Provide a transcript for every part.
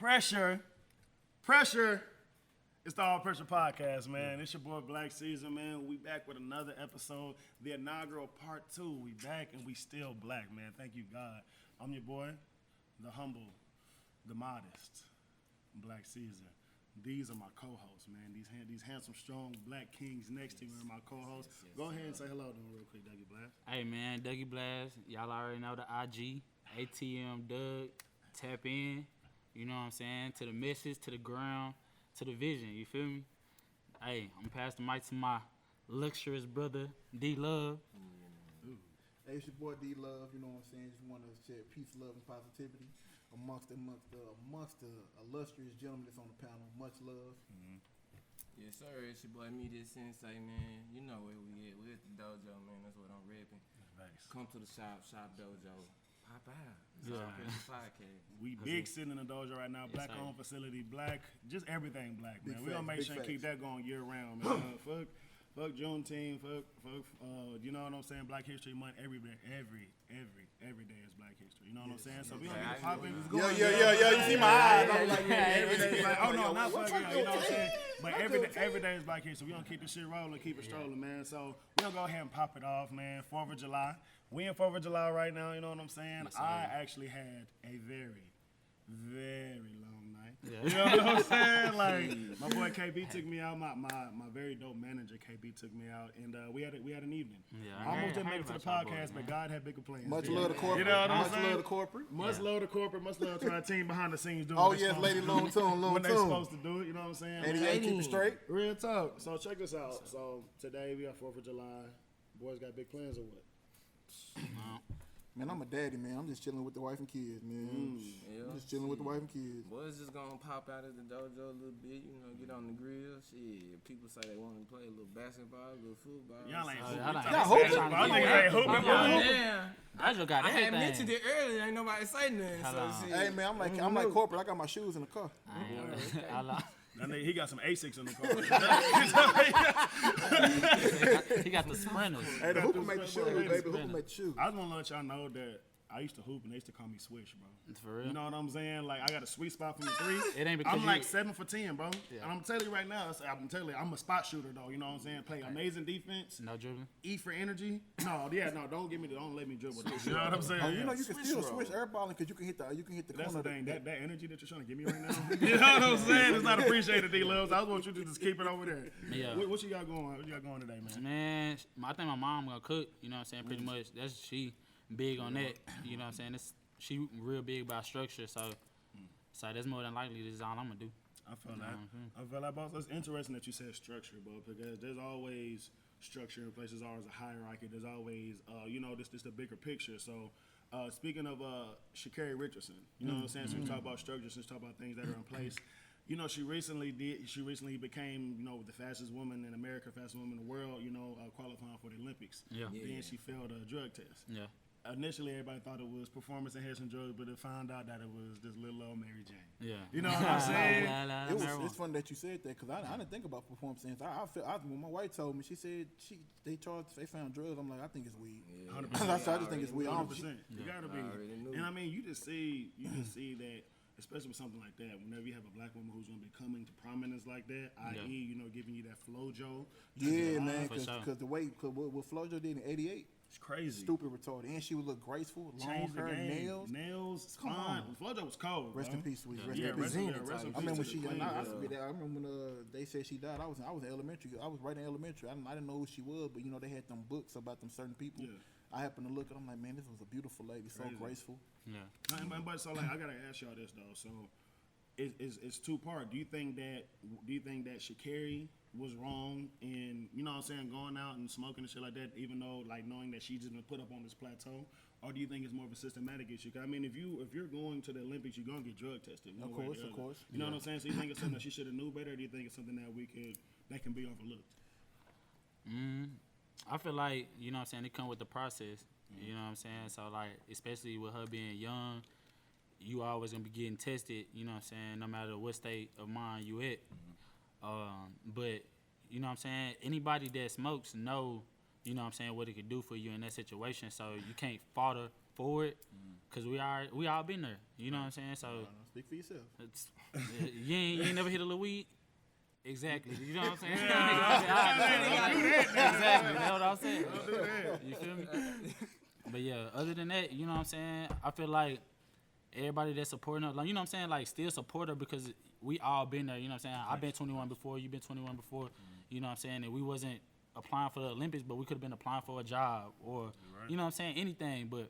Pressure. It's the All Pressure Podcast, man. It's your boy Black Ceasar, man. We back with another episode, the inaugural part 2. We back and we still black, man. Thank you, God. I'm your boy, the humble, the modest, Black Ceasar. These are my co-hosts, man. These handsome, strong black kings next to me are my co-hosts. Go ahead and say hello to them real quick, Dougie Blast. Hey, man, Dougie Blast. Y'all already know the IG, ATM Doug. Tap in, you know what I'm saying, to the message, to the ground, to the vision, you feel me? Hey, I'm passing the mic to my luxurious brother, DLove. Hey, it's your boy DLove, you know what I'm saying? Just want to share peace, love, and positivity amongst the illustrious gentlemen that's on the panel. Much love. Mm-hmm. Yes, sir. It's your boy Media Sensei, man. You know where we at. We're at the dojo, man. That's what I'm repping. Nice. Come to the shop dojo. Pop out. Yeah. Podcast. We big sitting in the dojo right now. Black owned facility, black, just everything black, man. We gonna make sure and keep that going year round, man. Fuck Juneteenth, fuck, you know what I'm saying? Black History Month every day is Black History. You know what I'm saying? So we gonna get popping. Yeah. You see my eyes? I'm like, Every day is Black. Oh no, not fuck you know what I'm saying? But every day is Black History. We gonna keep the shit rolling, keep it strolling, man. So we gonna go ahead and pop it off, man. 4th of July. We in 4th of July right now. You know what I'm saying? Yes, I actually had a very, very long night. Yeah. You know what I'm saying? Like my boy KB took me out. My very dope manager KB took me out, and we had an evening. Yeah, I almost didn't make it to the about y'all podcast, boys, but God had bigger plans. Much love to corporate. You know what I'm Much saying? love to corporate. Much love to corporate. Much love to our team behind the scenes doing. Oh, what they yes, supposed Lady to do Loon Tune, when they supposed to do it. You know what I'm saying? 88, keep it straight. Real talk. So check this out. So today we got 4th of July. Boys got big plans or what? Man, I'm a daddy, man. I'm just chilling with the wife and kids, man. Yeah. I'm just chilling with the wife and kids. Boys just gonna pop out of the dojo a little bit, you know, get on the grill. Shit, people say they want to play a little basketball, a little football. Y'all ain't hooping. I just got I had everything. mentioned it earlier. Ain't nobody say nothing. So shit. Hey, man, I'm like corporate. I got my shoes in the car. He got some Asics in the car. He got the sprinters. Hey, the hooper make the shoes, baby. Hooper make the shoes. I just want to let y'all know that I used to hoop and they used to call me Swish, bro. For real? You know what I'm saying? Like I got a sweet spot from the three. It ain't because I'm you- like 7 for 10, bro. Yeah. And I'm telling you right now, I'm a spot shooter though. You know what I'm saying? Play amazing defense. No dribbling? E for energy. No, don't let me dribble this. You know what I'm saying? Oh, you know you can still switch airballing because you can hit the That's corner. the thing. That energy that you're trying to give me right now. You know what I'm saying? It's not appreciated, D-Loves. I just want you to just keep it over there. Yeah. What you got going? What you got going today, man? Man, I think my mom gonna cook, you know what I'm saying, pretty much. She big on that, you know what I'm saying. She real big about structure, so that's more than likely this is all I'm gonna do. I feel that, boss. It's interesting that you said structure, bro, because there's always structure in place. There's always a hierarchy. There's always, this the bigger picture. So, speaking of Sha'Carri Richardson, you know what I'm saying? So we talk about structure, since talk about things that are in place. You know, she recently became, the fastest woman in America, fastest woman in the world, qualifying for the Olympics. Yeah. Then she failed a drug test. Yeah. Initially, everybody thought it was performance-enhancing drugs, but it found out that it was this little old Mary Jane. Yeah. You know what I'm saying? It's funny that you said that because I didn't think about performance enhancing. When my wife told me, she said they found drugs. I'm like, I think it's weed. 100%. I just think it's weed. 100%. You gotta be. knew. And I mean, you just see that, especially with something like that. Whenever you have a black woman who's gonna be coming to prominence like that, i.e., giving you that flojo. Yeah, man. Because sure. what Flojo did in '88. It's crazy. Stupid retarded. And she would look graceful, long Changed the hair, game. nails. Spine. Come on. Flojo was cold. Rest bro. in peace, sweet. Yeah, Rest in peace. rest in I remember when peace she. to the I queen. remember when they said she died. I was in elementary. I was right in elementary. I didn't know who she was, but they had them books about them certain people. Yeah. I happened to look and I'm like, man, this was a beautiful lady, so Crazy. graceful. Yeah. But so like, I gotta ask y'all this though. So, it's two part. Do you think that Sha'Carri was wrong in going out and smoking and shit like that, even though knowing that she's just been put up on this plateau, or do you think it's more of a systematic issue? 'Cause I mean, if you're going to the Olympics, you're gonna get drug tested. Of course. You know what I'm saying? So you think it's something that she should have knew better, or do you think it's something that can be overlooked? I feel like, it come with the process. You know what I'm saying? So especially with her being young, you always gonna be getting tested, no matter what state of mind you at. But anybody that smokes know, what it could do for you in that situation. So you can't fault her forward, cause we all been there. You know what I'm saying? So Speak for yourself. it's, you ain't never hit a little weed. Exactly. You know what I'm saying? Exactly. That's what I'm saying. You feel me? But yeah, other than that, you know what I'm saying? I feel like everybody that's supporting her, like, you know what I'm saying? Like, still support her because we all been there. You know what I'm saying? I've been 21 before. You've been 21 before. You know what I'm saying? And we wasn't applying for the Olympics, but we could have been applying for a job or, you know what I'm saying? Anything. But,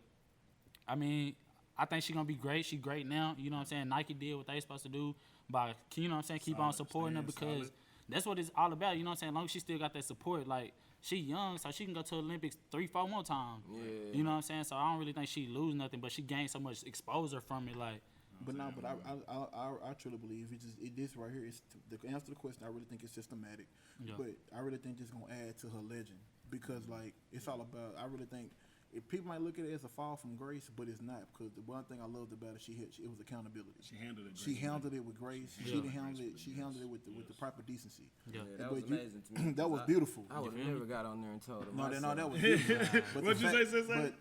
I mean, I think she's going to be great. She great now. You know what I'm saying? Nike did what they supposed to do by, you know what I'm saying, keep on supporting her because that's what it's all about. You know what I'm saying? As long as she still got that support, like, she young, so she can go to the Olympics 3-4 more times. Yeah. You know what I'm saying? So I don't really think she lose nothing, but she gained so much exposure from it, like. But no, but I truly believe this right here is the answer to the question. I really think it's systematic, but I really think it's gonna add to her legend because like it's all about. I really think if people might look at it as a fall from grace, but it's not because the one thing I loved about it, it was accountability. She handled it. She handled it with grace. She didn't handle it. She handled it with the proper decency. Yeah, that was amazing to me. That was beautiful. I would have never got on there and told her. No, that was beautiful. What'd you say, Sensei?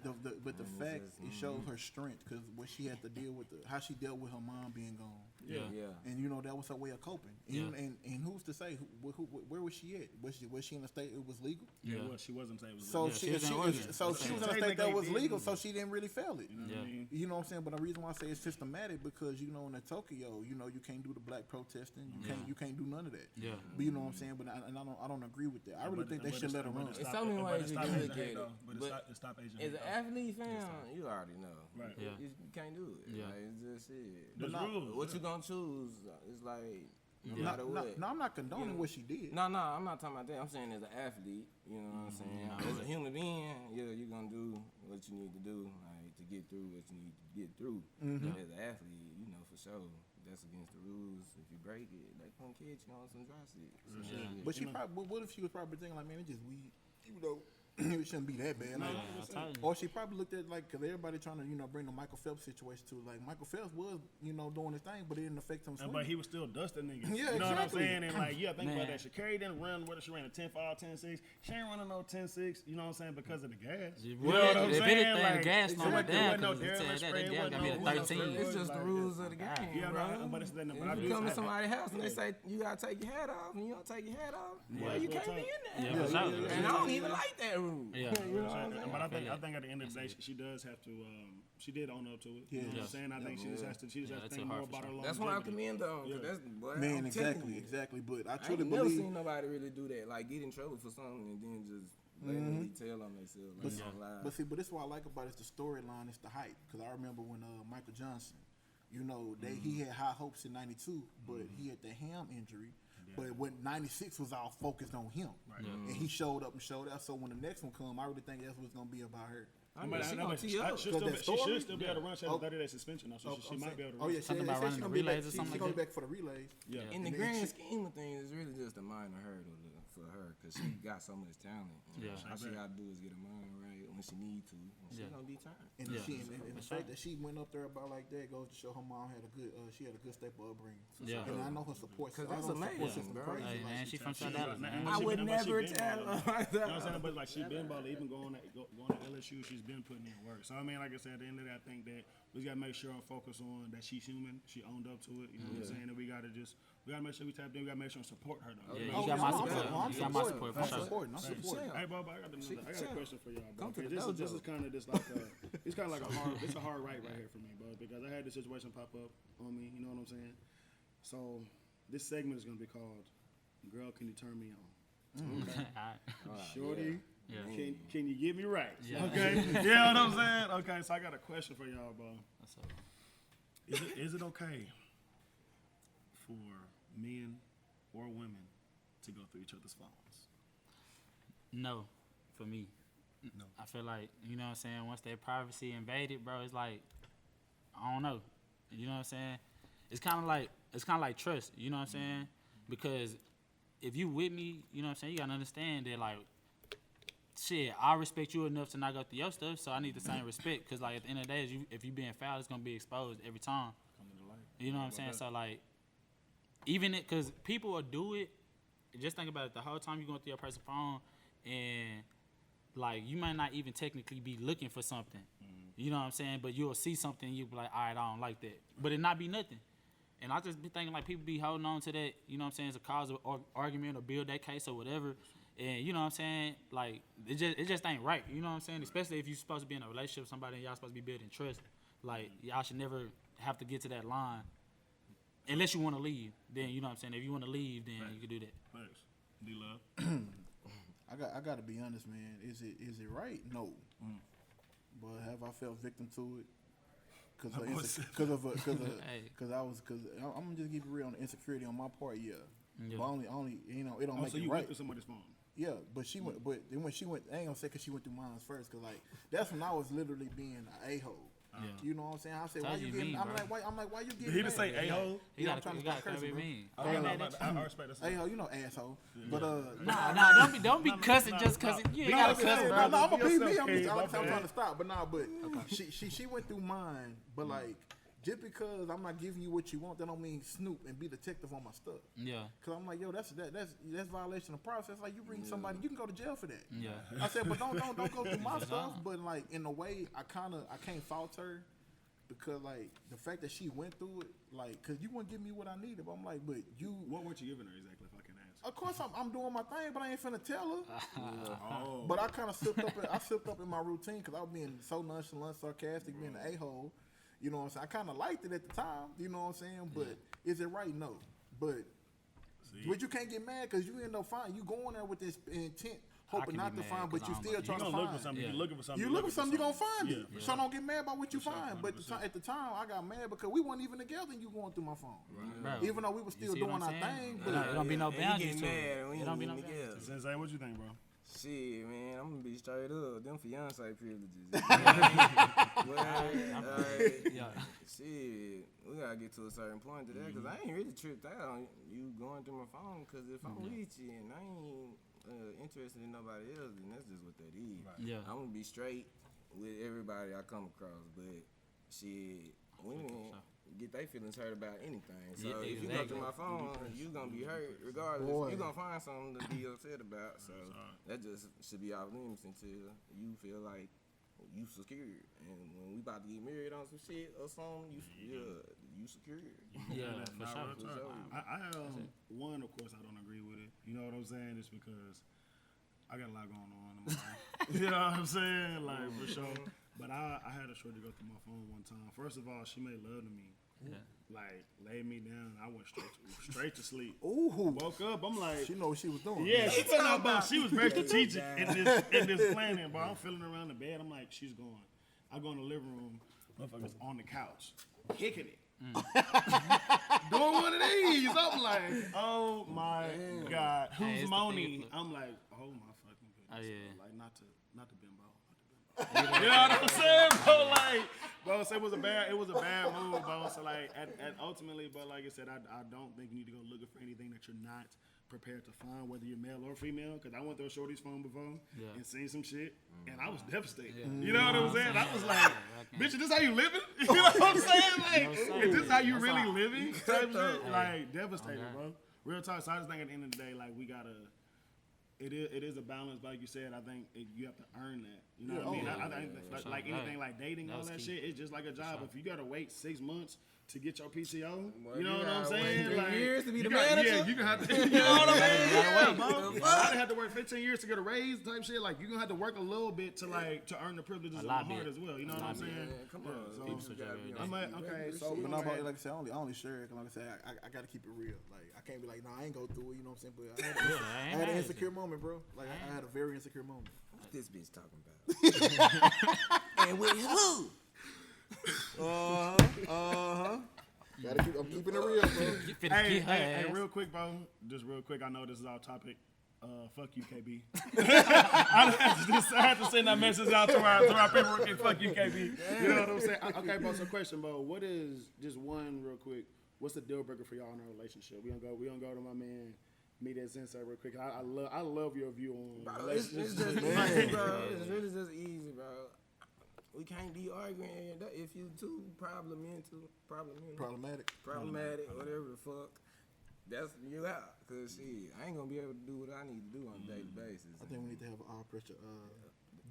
But the fact it showed her strength because what she had to deal with, how she dealt with her mom being gone. Yeah. And you know that was her way of coping. And who's to say where was she at? Was she in a state it was legal? Yeah, well, she wasn't saying it was so legal. she was in a state that was legal, so she didn't really fail it. You know what I mean? You know what I'm saying? But the reason why I say it's systematic because you know in Tokyo, you know you can't do the black protesting, you can't do none of that. Yeah. But you know what I'm saying? But I don't agree with that. I really think they should let her run. It's so many ways you can look at it. But it stop Asian. As an athlete, fam, you already know. Right. Yeah. You can't do it. Yeah. Like, it's just it. There's rules. What you gonna choose? It's like no matter what. No, I'm not condoning what she did. No, I'm not talking about that. I'm saying as an athlete, you know what I'm saying? As a human being, yeah, you're gonna do what you need to do, like to get through what you need to get through. But as an athlete, you know for sure that's against the rules. If you break it, they gonna catch you on some dry shit. But she probably, what if she was probably thinking like, man, it's just weed, you know. It shouldn't be that bad. Or she probably looked at like, cause everybody trying to, you know, bring the Michael Phelps situation to like Michael Phelps was, you know, doing his thing, but it didn't affect him. But he was still dusting niggas. Yeah, you know exactly. what I'm saying? And like, you gotta think about that. Sha'Carri didn't run, whether she ran a 10-5, 10-6. She ain't running no 10-6, you know what I'm saying, because of the gas. You know what I'm saying? Like, the gas slowed down. No That gas got me at 13. It's just the rules of the game, yeah, bro. but it's then. If you come to somebody's house and they say you gotta take your hat off, and you don't take your hat off, well, you can't be in there. Yeah, for sure. And I don't even like that rule. Yeah. But I think at the end of the day, she does have to. She did own up to it. You know what I'm saying? I think she just has to. She just has to think more about her longevity. That's what I commend though. That's boy, Man, exactly. But I I truly ain't never believe. seen nobody really do that. Like get in trouble for something and then just blatantly tell on themselves. Like, But see, but this is what I like about it, it's the storyline, it's the hype. Because I remember when Michael Johnson, you know, he had high hopes in '92, but he had the ham injury. But when '96 was all focused on him, and he showed up and showed out. So when the next one come, I really think that's what's gonna be about her. She should still be able to run. She has a 30-day suspension, so she might be able to run. Oh yeah, Something about running the relays or something She like goes that. back for the relays. Yeah. in the grand scheme of things, it's really just a minor hurdle for her because she got so much talent. Yeah. All she gotta do is get her mind right when she need to, and she's gonna be turned. And the fact that she went up there about like that goes to show her mom had a good, she had a good stable upbringing. Yeah. And I know her support. Cause that's amazing, bro. Hey, man, she from South Dallas. I would never tell her like You know what I'm that. saying? But like she been balling, even going to LSU, she's been putting in work. So I mean, like I said, at the end of the day, I think that we gotta make sure and focus on that she's human. She owned up to it. You know what I'm saying? And we gotta make sure we tap in. We gotta make sure and support her though. Yeah, you got my support. You got my support for sure. I'm supporting. Hey, Bob, I got a question for y'all, bro. This is kind of just like it's kind of like a hard right here for me, bro, because I had this situation pop up on me. You know what I'm saying? So this segment is gonna be called "Girl, Can You Turn Me On?" Okay. Shorty, can you get me right? Yeah. Okay, you know what I'm saying? Okay, so I got a question for y'all, bro. What's up? Is it okay for men or women to go through each other's phones? No, for me. No. I feel like, you know what I'm saying, once that privacy invaded, bro, it's like, I don't know. You know what I'm saying? It's kind of like trust, you know what I'm saying? Because if you with me, you know what I'm saying, you got to understand that, like, shit, I respect you enough to not go through your stuff, so I need the same respect. Because, like, at the end of the day, if you being foul, it's going to be exposed every time. You know what I'm saying? So, like, even it, because people will do it, just think about it, the whole time you're going through your person's phone, and, like, you might not even technically be looking for something. You know what I'm saying? But you'll see something and you'll be like, all right, I don't like that. But it not be nothing. And I just be thinking like people be holding on to that, you know what I'm saying, as a cause of argument or build that case or whatever. And you know what I'm saying? Like it just ain't right. You know what I'm saying? Especially if you're supposed to be in a relationship with somebody and y'all supposed to be building trust. Like y'all should never have to get to that line unless you want to leave. Then you know what I'm saying? If you want to leave, then you can do that. Thanks. DLove. I gotta be honest, man. Is it right? No. But have I felt victim to it? Cause I'm gonna just give you real on the insecurity on my part. Yeah. But only you know it don't make so it you right. went through somebody's phone. Yeah, but she went. But then when she went, I ain't gonna say because she went through mine first. Cause like that's when I was literally being an a-hole. Yeah. You know what I'm saying? I said, That's why you you getting? mean, I'm bro. like, why you getting? Did he just mad? say a-hole? You I'm gotta trying to be curse, bro. mean. I respect that. A-hole, you know, asshole. Yeah. But Nah, don't be cussing just cause you ain't gotta cuss, bro. I'm gonna be me. Yourself, I'm King, trying to stop. But she went through mine. But like, just because I'm not giving you what you want, that don't mean snoop and be detective on my stuff. Yeah. Cause I'm like, yo, that's violation of process. Like you bring somebody, you can go to jail for that. Yeah. I said, but don't go through my stuff. But like in a way, I can't fault her. Because like the fact that she went through it, like, cause you wouldn't give me what I needed. But I'm like, but you. What weren't you giving her exactly, if I can ask? Of course, I'm doing my thing, but I ain't finna tell her. Oh. But I kind of slipped up in my routine because I was being so nonchalant, sarcastic, being an a-hole. You know what I'm saying? I kind of liked it at the time. You know what I'm saying? But is it right? No. But you can't get mad because you end up finding you going there with this intent. Hoping not to find, but you still trying to find. Look for something. You're looking for something. You looking for something, you gonna find it. Yeah. So don't get mad about what you find. But 100%. at the time, I got mad because we weren't even together and you going through my phone. Bro, Even though we were still see doing what our I'm saying? thing. It don't be no boundaries to mad it. when It you don't be no ain't boundaries. together. Sensei, what you think, bro? Shit, man, I'm gonna be straight up. Them fiance privileges. Yeah. Shit, we gotta get to a certain point to that because I ain't really tripped out on you going through my phone. Because if I'm with you and I ain't interested in nobody else, then that's just what that is. Yeah. I'm gonna be straight with everybody I come across, but shit, women get their feelings hurt about anything. So Yeah, if you go through exactly. my phone, you gonna be hurt regardless. Boy. You gonna find something to be upset about. So that just should be off limits until you feel like you secure. And when we about to get married on some shit or something, you secure. Yeah, for Nah, sure. real talk. I one, of course, I don't agree with it. You know what I'm saying? It's because I got a lot going on in my life. You know what I'm saying? Like, for sure. But I had a shorty go through my phone one time. First of all, she made love to me. Yeah. Like, laid me down. I went straight to sleep. Ooh. Woke up, I'm like, She know what she was doing. yeah, she told me about. She was very strategic in this planning. But I'm feeling around the bed. I'm like, she's gone. I go in the living room. Motherfuckers on the couch, kicking it. Doing one of these. I'm like, oh my God. Hey, Who's it's the Moni? thing. I'm like, oh my fucking goodness. Oh, yeah. Like, not to bimbo. You know what I'm saying, bro? Like, bro, so it was a bad move, bro. So like, ultimately, but like I said, I don't think you need to go looking for anything that you're not prepared to find, whether you're male or female. Because I went through a shorty's phone before and seen some shit, and I was devastated. Yeah. You know what I'm saying? I was like, bitch, is this how you living? You know what I'm saying? Like, is this how you really living? Type shit. Like, devastated, bro. Real talk. So I just think at the end of the day, like, we gotta. It is a balance, but like you said. I think you have to earn that. You know what I mean? I think like anything like dating, all that shit, it's just like a job. If you gotta wait 6 months to get your PTO, you know what I'm saying? 3 Like, years to be the yeah, manager? you gonna have to. You know what I mean? Yeah, bro. I had to work 15 years to get a raise, type shit. Like you gonna have to work a little bit to earn the privileges of my heart as well. You know what I'm saying? Man, come on. So, I'm like, okay, so But not like I said, I only share it. Like I said, I gotta keep it real. Like I can't be like, nah, I ain't go through it. You know what I'm saying? But I had an insecure moment, bro. Like I had a very insecure moment. What's this bitch talking about? And with who? I'm keeping it real, bro. Hey, real quick, bro. Just real quick. I know this is off topic. Fuck you, KB. I had to send that message out to our people. And fuck you, KB. You know what I'm saying? Okay, bro. So, question, bro. What is just one real quick? What's the deal breaker for y'all in a relationship? We gonna go to my man. Meet that Sensei real quick. I love your view on relationships. It's just easy, bro. It's really just easy, bro. We can't be arguing if you too problematic, whatever the fuck. That's you out. Cause shit, I ain't gonna be able to do what I need to do on a daily basis. I think we need to have an all pressure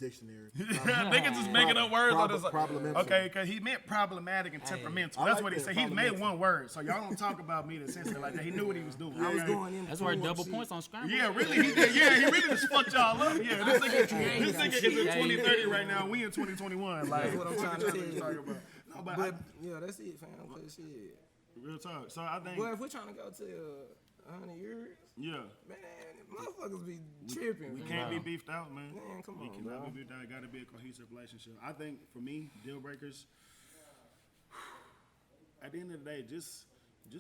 dictionary. Niggas just making up words on this. Problematic. Okay, because he meant problematic and temperamental. That's what he said. He made one word. So y'all don't talk about me the Sensei like that. He knew what he was doing. I was going in. That's why double points on scramble. Yeah, really, he did. Yeah, he really just fucked y'all up. Yeah, this nigga is in 2030 right now. We in 2021. Like, That's what I'm trying to tell you. No, but Yeah, that's it, fam. Cause shit. real talk. So I think. Well, if we're trying to go to 100 years, Yeah. man, motherfuckers be tripping. We man. can't be beefed out, man. Man, come We on, cannot bro. be beefed out. It got to be a cohesive relationship. I think for me, deal breakers. At the end of the day, just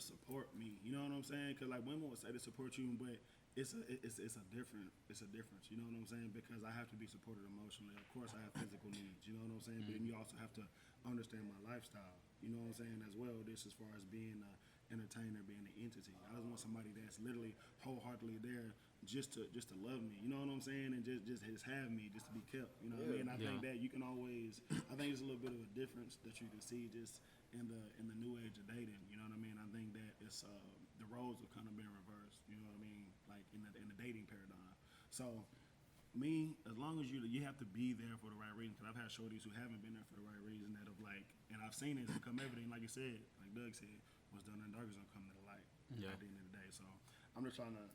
support me. You know what I'm saying? Because like women would say to support you, but it's a difference. You know what I'm saying? Because I have to be supported emotionally. Of course, I have physical needs. You know what I'm saying? But then you also have to understand my lifestyle. You know what I'm saying as well. This as far as being an entertainer, being an entity. I just want somebody that's literally wholeheartedly there just to love me. You know what I'm saying? And just have me, just to be kept. You know what I mean? I think that you can always. I think it's a little bit of a difference that you can see just in the new age of dating. You know what I mean? I think that it's the roles have kind of been reversed. You know what I mean? Like in the dating paradigm. So me, as long as you have to be there for the right reason. Because I've had shorties who haven't been there for the right reason. That have like, and I've seen it become evident. Like you said, like Doug said, what's done in the dark is gonna come to the light. At the end of the day. So I'm just trying to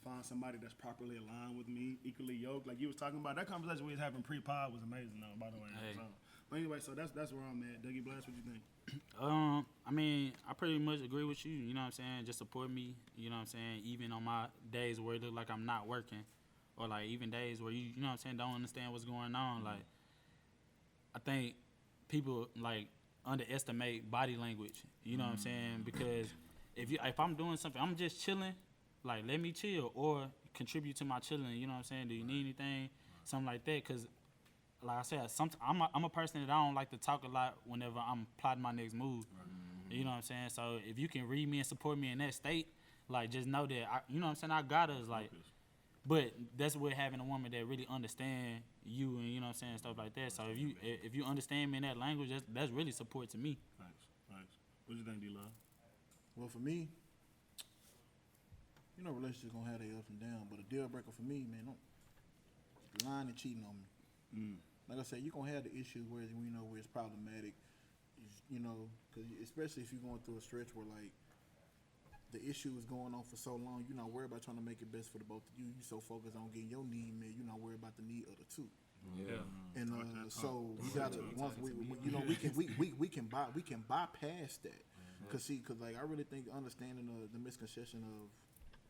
find somebody that's properly aligned with me, equally yoked. Like you was talking about, that conversation we was having pre-pod was amazing though, by the way. Hey. So, but anyway, so that's where I'm at. Dougie Blast, what you think? I mean, I pretty much agree with you. You know what I'm saying? Just support me. You know what I'm saying? Even on my days where it look like I'm not working, or like even days where you know what I'm saying, don't understand what's going on. Like, I think people like underestimate body language. You know what I'm saying? Because if I'm doing something, I'm just chilling. Like, let me chill or contribute to my chilling. You know what I'm saying? Do you need anything? Something like that. Because, like I said, I'm a person that I don't like to talk a lot whenever I'm plotting my next move. You know what I'm saying? So if you can read me and support me in that state, like, just know that, you know what I'm saying, I got us. Like, but that's with having a woman that really understand you and, you know what I'm saying, stuff like that. So if you understand me in that language, that's really support to me. Thanks. What do you think, DLove? Well, for me, you know, relationships gonna have their ups and downs, but a deal breaker for me, man, don't lying and cheating on me. Like I said, you're gonna have the issues where where it's problematic, you know, because especially if you're going through a stretch where like the issue is going on for so long, you're not worried about trying to make it best for the both of you. You so focused on getting your need met, you're not worried about the need of the two. Yeah. And so we gotta once we can bypass that, cause like I really think understanding the misconception of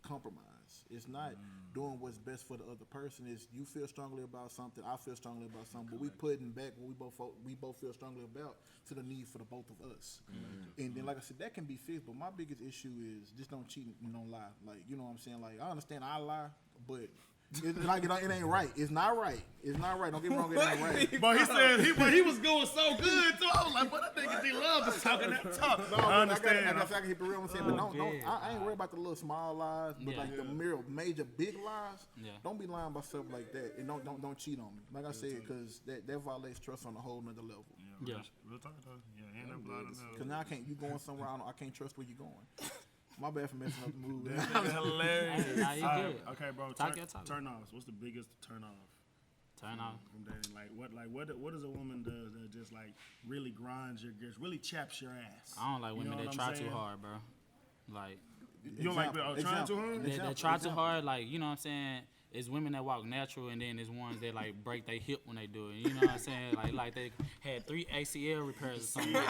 compromise. It's not doing what's best for the other person. It's you feel strongly about something, I feel strongly about something, but we putting back what we both feel strongly about to the need for the both of us. And then, like I said, that can be fixed. But my biggest issue is just don't cheat and don't lie. Like, you know what I'm saying? Like, I understand I lie, but it's like it ain't right. It's not right. It's not right. Don't get me wrong. It ain't right. But he said he was going so good too. I was like, but that nigga DLove is talking that talk. No, I understand. I can keep it real and say, but I ain't worried about the little small lies, but like the major big lies. Yeah. Don't be lying about stuff like that, and don't cheat on me. Like I said, because that violates trust on a whole nother level. Yeah. Real talk though. Yeah, ain't no blood on that. Because now you going somewhere I can't trust where you going. My bad for messing up the move. That's hilarious. Hey, nah, you good. Okay, bro. Talk. Turn offs. What's the biggest turn off? Turn off. From dating, what does a woman does that just like really grinds your gears, really chaps your ass? I don't like women know that what try I'm too saying? hard, bro. Like, You don't like trying too hard? That try too hard, like, you know what I'm saying? It's women that walk natural, and then there's ones that like break their hip when they do it. You know what I'm saying? Like they had 3 ACL repairs or something.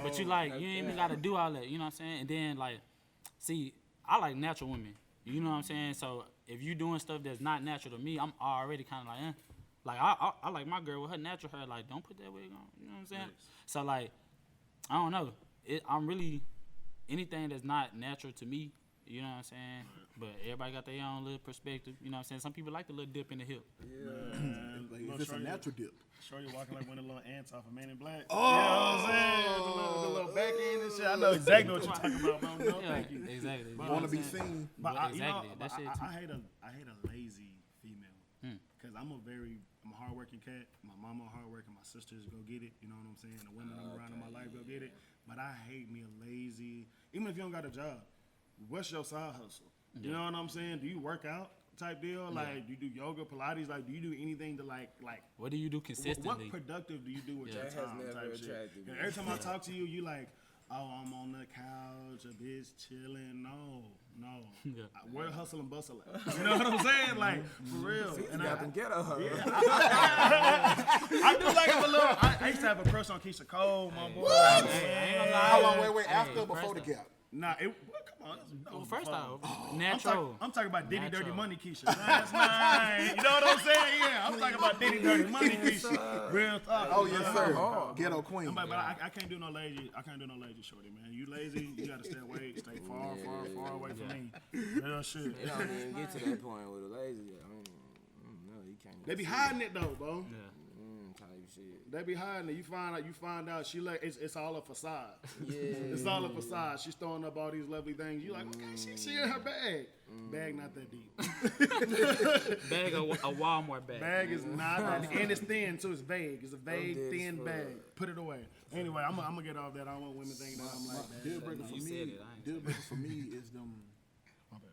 But you like, you ain't even gotta do all that. You know what I'm saying? And then like, see, I like natural women. You know what I'm saying? So if you doing stuff that's not natural to me, I'm already kind of like, eh. Like I like my girl with her natural hair. Like, don't put that wig on. You know what I'm saying? Yes. So like, I don't know. I'm really anything that's not natural to me. You know what I'm saying? But everybody got their own little perspective. You know what I'm saying? Some people like the little dip in the hip. Like, if it's a natural dip. Sure, you're walking like one of the little ants off of Man in Black. Oh, you know what I'm saying? The little back end and shit. I know exactly what you're talking about, bro. No, thank you. Exactly. But Want to be seen. But Exactly. That shit too. I hate a lazy female. Cause I'm a hardworking cat. My mama hardworking. My sisters go get it. You know what I'm saying? The women I'm around in my life go get it. But I hate me a lazy. Even if you don't got a job, what's your side hustle? You know what I'm saying? Do you work out? type deal? Like, do you do yoga, Pilates? Like, do you do anything to like? What do you do consistently? What productive do you do with your That has time? never Type shit. attracted me. And every time I talk to you, you like, oh, I'm on the couch, a bitch chilling. No. Yeah. Where hustle and bustle at? You know what I'm saying? Like, for real. And I can get her. I do like him a little. I used to have a crush on Keisha Cole, my boy. I ain't gonna lie. How long? Wait. After or before the first gap? Nah, come on. Well, first off, I'm natural. talking about Diddy Dirty Natural. Money Keisha. That's mine. You know what I'm saying? Yeah, I'm talking about Diddy Dirty Money Keisha. Real talk. Oh yes, sir. Ghetto queen. But I can't do no lazy. I can't do no lazy shorty, man. You lazy, you gotta stay away. Stay far away from me. Real shit. It don't even get to that point with a lazy. I mean, no, you can't. They be hiding it though, bro. Yeah. Type shit. They be hiding it. You find out she like it's all a facade. Yeah. It's all a facade. She's throwing up all these lovely things. You like, okay, she in her bag. Bag not that deep. Bag a Walmart bag. Bag is not that, and it's thin too. It's vague. It's a vague, dead thin as fuck. bag. Put it away. Anyway, I'm gonna get off that. I don't want women thinking that I'm like that. Deal breaker for You me. said it, I ain't Deal breaker for me is them. My bad,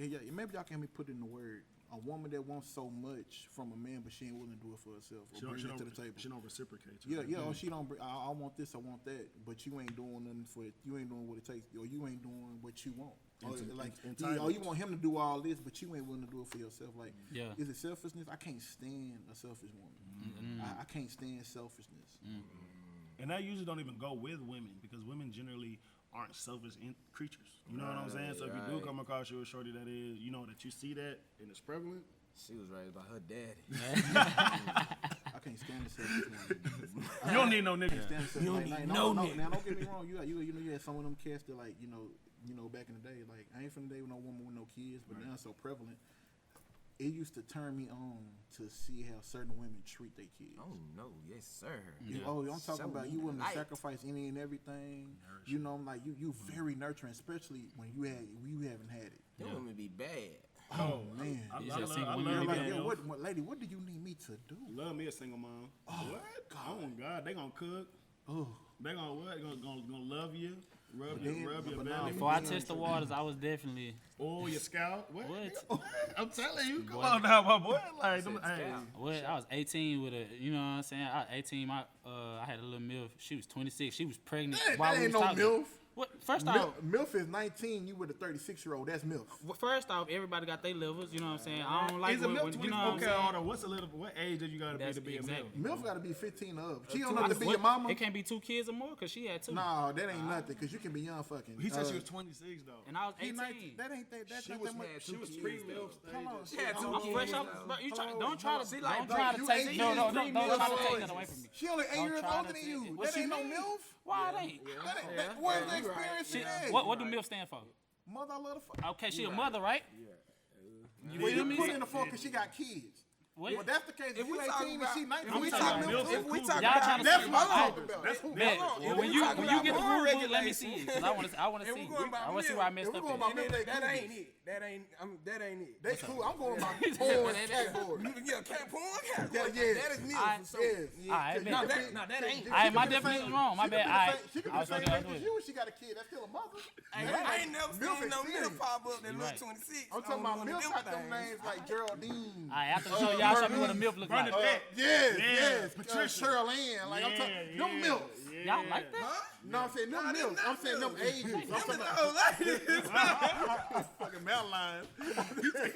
Yeah, maybe y'all can help me put it in the word. A woman that wants so much from a man, but she ain't willing to do it for herself or bring it to the table. She don't reciprocate. Yeah. Or she don't. I want this. I want that. But you ain't doing nothing for it. You ain't doing what it takes, or you ain't doing what you want. Or you want him to do all this, but you ain't willing to do it for yourself. Like, Yeah. is it selfishness? I can't stand a selfish woman. I can't stand selfishness. And that usually don't even go with women because women generally aren't selfish creatures. You know what I'm saying? So if you do come across you a shorty that is, you know, that you see that and it's prevalent. She was raised by her daddy. I can't stand the selfish woman. You don't need no nigga. You don't need no nigga. Now don't get me wrong. You had some of them cats that like you know back in the day. Like I ain't from the day with no woman with no kids, but now it's so prevalent. It used to turn me on to see how certain women treat their kids. Oh no, yes sir. I'm talking about you willing to Light. sacrifice any and everything. You know, like you very nurturing, especially when you haven't had it. Them women be bad. Oh man. I You said love single I women love be Like, bad. yo, what, lady? What do you need me to do? Love me a single mom. What? Oh God, they gonna cook. Oh, They gonna what? Gonna love you. Rub then- your but belly. now- Before I test the waters, I was definitely. Oil your scalp. What? What? I'm telling you, come on now, my boy. Like, them, Said hey. scalp. What? I was 18 with a, you know what I'm saying? I was 18. I had a little MILF. She was 26. She was pregnant while that we ain't was no talking. MILF. What? First off, MILF is 19. You with a 36-year-old. That's MILF. first off, everybody got their levels. You know what I'm saying? I don't like Is a when, milk when, 20? you know what I'm Okay, saying? hold on. What age did you gotta be That's to be exactly. a milk? MILF got to be 15 or up. She two- don't have to be What? your mama. It can't be 2 kids or more because she had 2. Nah, that ain't nothing. Cause you can be young fucking. He said she was 26 though. And I was He 18. 19. That ain't that. That's She not was that much. she was pre-milk stage. Hold on. Yeah, Hold I'm on. fresh off. Bro, you try, don't try to, She don't like, try to you take, ain't no, used don't to try to pre-milk take that away from me. She only 8 Don't years try older to than take you. it. That ain't no MILF. Why it ain't? Where's the experience in that? What do MILF stand for? Mother, I love the fuck. Okay, she a mother, right? You Well, feel you me? put in the phone because she got kids. What? Well, that's the case. If we you talking 18 and about- she 19, if we we talking talking about- milk. If we Y'all talking Y'all about, trying to That's see what I'm what talking about. That's Bet. Hold on, if When we you talking get the about rule more book, let me see it. Cause I want to If see. we going by I want to see where I messed If we up going at. by milk, that ain't it. That ain't it. That's cool. I'm going by porn and catboard. Yeah, cat porn, cat Yeah, porn. yeah. That is me I- for sure. Yes. Yeah. Alright, No, bet. that ain't. Alright, my definition wrong. My bad. Alright, She could I be was the same fucking age up as you when she got a kid. That's still a mother. I ain't never Milf seen no experience. milk pop up that You look right. 26. I'm talking about milk got them things. names like Geraldine. Alright, after the show, y'all show me what a MILF look like. Yes. Patricia. Cheryl Ann. Like I'm talking, them milk. Y'all like that? No, I'm saying them milk. I'm saying them ages. I'm talking about Oh, like Fucking Madeline.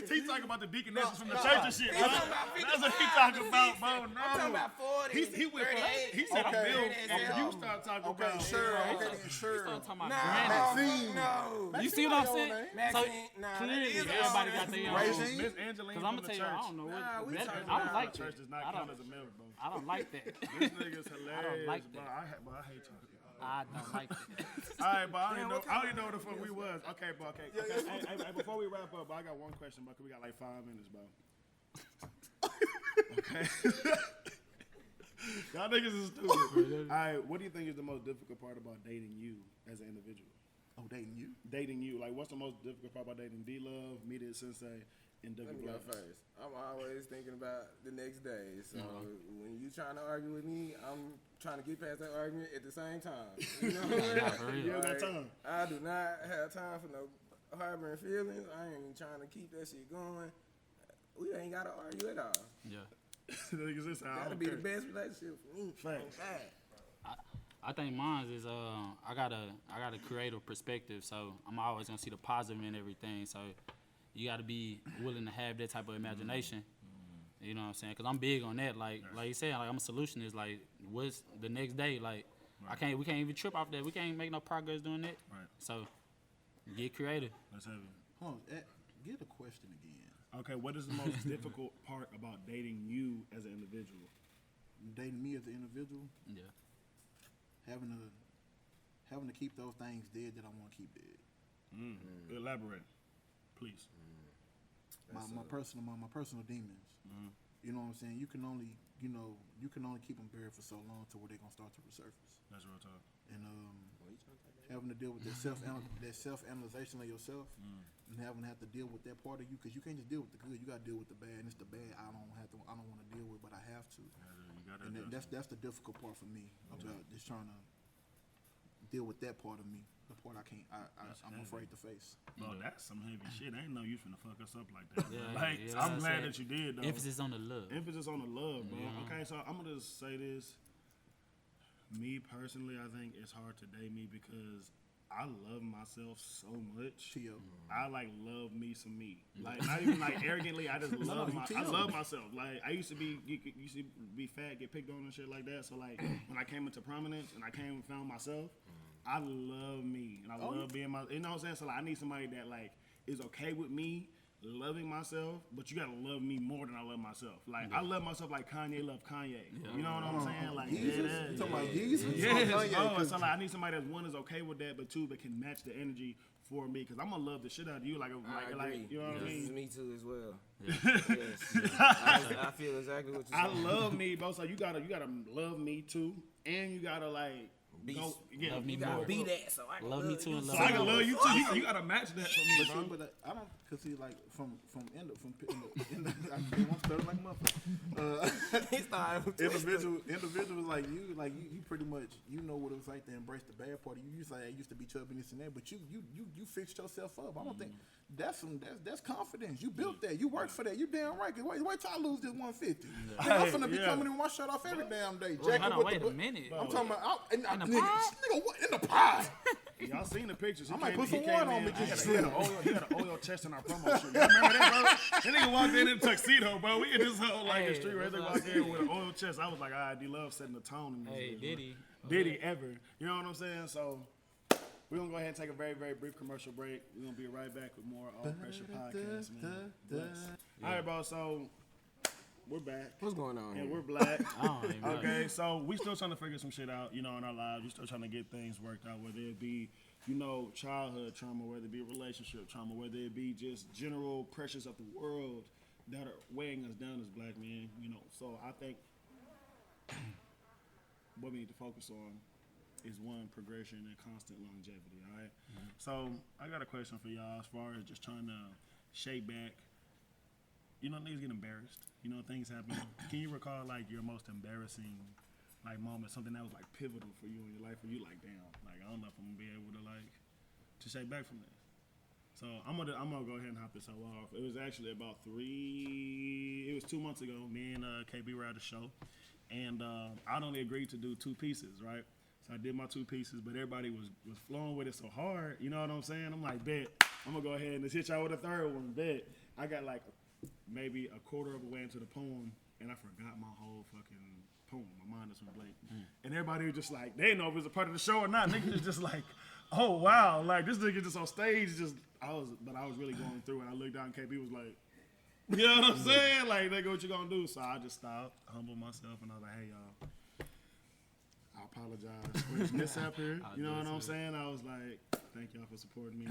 He talking about the deaconesses from the no, church and shit. talking Huh? about That's what he talking about, bro. I'm talking No. about 40. He went from, 38. he said Okay. milk, Yeah. and you start talking okay, about Cheryl. Okay, then Start Cheryl. talking about No, Brandon. Maxine. no. You see what I'm saying? Maxine, So nah, clearly, that is everybody all got their right. own. Regine? Miss Angeline Cause from I'm the gonna tell you, church. I don't know Nah, what. we that- talking I don't about like Church that. does not I count don't. as a milk, bro. I don't like that. This nigga's hilarious, like bro. that. I hate talking. I don't like that. All right, but I don't even know the fuck we was. Okay, bro. Okay. Hey, before we wrap up, bro, I got one question, bro. 'Cause we got like 5 minutes, bro. Okay. Y'all niggas is stupid. All right, what do you think is the most difficult part about dating you as an individual? Oh, dating you? Dating you, like, what's the most difficult part about dating DLove, Media Sensei, and Let me go WLove? first. I'm always thinking about the next day. So when you trying to argue with me, I'm trying to get past that argument at the same time. You know what Nah, I for mean? real. You don't got Like, time. I do not have time for no harboring feelings. I ain't trying to keep that shit going. We ain't gotta argue at all. Yeah. That'll be the best relationship for me. Facts. I think mine is I got a creative perspective, so I'm always gonna see the positive in everything. So you gotta be willing to have that type of imagination. You know what I'm saying? Cause I'm big on that. Like you said, like I'm a solutionist. Like what's the next day? Like we can't even trip off that. We can't make no progress doing that. Right. So get creative. Let's have it. Hold on, get the question again. Okay, what is the most difficult part about dating you as an individual? Dating me as an individual, Yeah. having to keep those things dead that I want to keep dead. Elaborate, please. My personal demons. You know what I'm saying? You can only keep them buried for so long to where they're gonna start to resurface. That's real talk. And having to deal with that self-analyzation of yourself, and having to have to deal with that part of you, because you can't just deal with the good. You got to deal with the bad, and it's the bad I don't want to deal with, but I have to. And that's the difficult part for me about just trying to deal with that part of me, the part I'm afraid to face. Bro, that's some heavy shit. I ain't know you finna fuck us up like that. Yeah, like, yeah, I'm glad that you did, though. Emphasis on the love. Emphasis on the love, bro. Yeah. Okay, so I'm gonna just say this. Me personally, I think it's hard to date me because I love myself so much. Tio. I like love me some me. Like not even like arrogantly. I just love I love myself. Like I used to be fat, get picked on and shit like that. So like when I came into prominence and I came and found myself, I love me and I love being my. You know what I'm saying? So like I need somebody that like is okay with me loving myself, but you gotta love me more than I love myself. Like I love myself like Kanye loved Kanye. You know what I'm saying? Like Jesus? You talking about Jesus? Yes. So like I need somebody that one is okay with that, but two that can match the energy for me. Cause I'm gonna love the shit out of you. Like you know what I mean? Me too as well. Yes. I feel exactly what you're saying. I love me, bro. So you gotta love me too, and you gotta like. Love me You gotta more. be that, so I can Love me too and So love I me can more. love you too. You gotta match that for me, bro. But I don't, cause see, like I want to like motherfucker. He started Individuals like you pretty much know what it was like to embrace the bad part of you. You used to say I used to be chubby this and that, but you fixed yourself up. I don't think that's confidence. You built that. You worked for that. You damn right. Wait till I lose this 150. I'm finna be coming in with my shirt off every damn day. Hold on, wait a minute. I'm talking about In the nigga, pie? what in the pie? Y'all seen the pictures. I might put some water on me just He had an oil chest in our promo shoot. Y'all remember that, bro? That nigga walked in a tuxedo, bro. We in this whole like the street where they walked in with an oil chest. I was like, DLove setting the tone in this. Hey, bitch, Diddy. Diddy ever. You know what I'm saying? So we're gonna go ahead and take a very, very brief commercial break. We're gonna be right back with more All Pressure Podcast, man. Bless. All right, bro. So we're back. What's going on And here? we're black. I don't even know. Okay, so we still trying to figure some shit out, in our lives. We still trying to get things worked out, whether it be, childhood trauma, whether it be relationship trauma, whether it be just general pressures of the world that are weighing us down as black men, So I think what we need to focus on is one, progression and constant longevity, all right? Mm-hmm. So I got a question for y'all as far as just trying to shape back. Niggas get embarrassed. Things happen. Can you recall, like, your most embarrassing, like, moment, something that was, like, pivotal for you in your life where you, like, damn, like, I don't know if I'm going to be able to, like, to shape back from this? So I'm gonna go ahead and hop this off. It was actually it was 2 months ago. Me and KB were at a show, and I'd only agreed to do 2 pieces, right? So I did my 2 pieces, but everybody was flowing with it so hard. You know what I'm saying? I'm like, bet. I'm gonna go ahead and just hit y'all with a third one. Bet. I got like maybe a quarter of a way into the poem, and I forgot my whole fucking poem. My mind just went blank. And everybody was just like, they didn't know if it was a part of the show or not. Niggas was just like, oh wow, like this nigga just on stage. I was really going through, and I looked down, and KB was like, you know what I'm saying? Like, nigga, what you gonna do? So I just stopped, humbled myself, and I was like, hey y'all, I apologize for this mishap here. You know what I'm saying? I was like, thank y'all for supporting me.